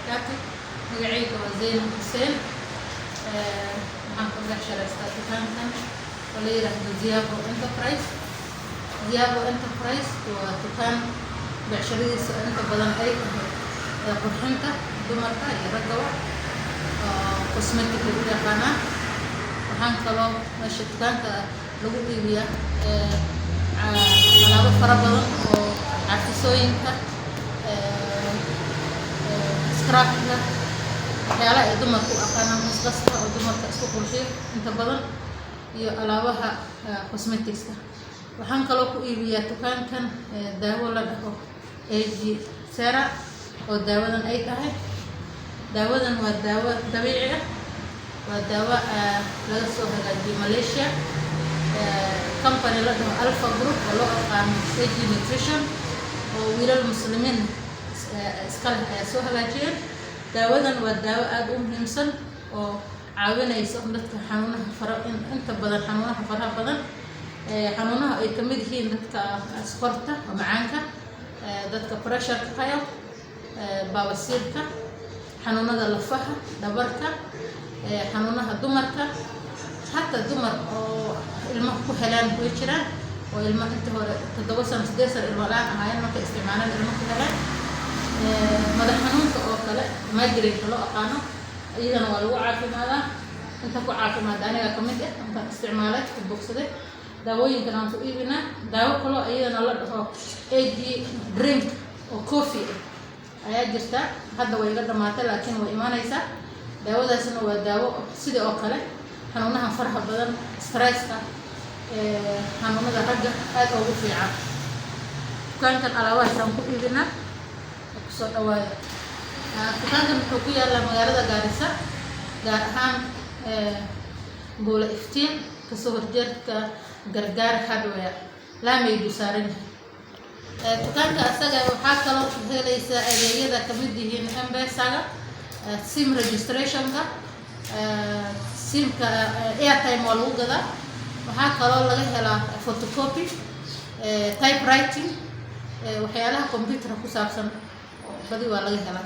وبركاته. مقعيد وزين حسين محمد بحشر استاذ كان وليرة ديابو انتربرايز. ديابو انتربرايز وتكان بعشرين انت بدن اي قرحنته دمرتا يرجعوا كوسمتيك اللي قانا waxaan kaloo meesha dukaanka lagu iibiyaa alaabo fara badan oo artisooyinka scrapka waxyaalaha ay dumarku aqaanaan masqaska oo dumarka isku qurxiyo inta badan iyo alaabaha cosmeticska. waxaan kaloo ku iibiyaa dukaankan daawo la dhaho AG Sera oo daawadan ay tahay daawadan waa daawo dabiici ah ودواء لسه هجاجي ماليزيا كمباني لده ألفا جروب ولو أقام سيجي نيوتريشن وويل المسلمين سكال سو هجاجين دواء والدواء أدوم همسن وعاونا يسقط حنونها فرق أنت بدل حنونها فرق بدل حنونها يكمل هي دتك سكرتا ومعانك دتك بريشر كفاية بواسيرك حنونها لفها دبرك حنونها دمرك حتى دمر أو الماء كهلان بيشران والماء أنت هو تدوسن سديسر الملاء هاي ما تستعملنا الماء كهلان ماذا حنونك أو كلا ما يجري كلا أقانا إذا والو عارف ماذا أنت كو عارف ماذا أنا كمية أنت استعمالك في البوكس ده دواوين كنا نسوي بنا دواء كلا أيضا الله هو AG درينك أو كوفي أيا جرتا هذا ويقدر ماته لكن وإيمان يسا daawadaasna waa daawo sidii oo kale xanuunaha faraha badan stresska xanuunada ragga aad ugu fiican. dukaankan alaabahaasaan ku iibinaa ku soo dhawaada. dukaankan wuxuu ku yaalaa magaalada Gaarisa gaar ahaan Buula Iftiin kasoo horjeedka Gargaar Hardware laamay saaran yahay. dukaanka asaga waxaa kaloo helaysaa adeegyada kamid yihiin M-Pesa SIM registration ka SIM ka airtime waa lagu gadaa. waxaa kaloo laga helaa photocopy typewriting waxyaalaha computer ku saabsan badi waa laga helaa.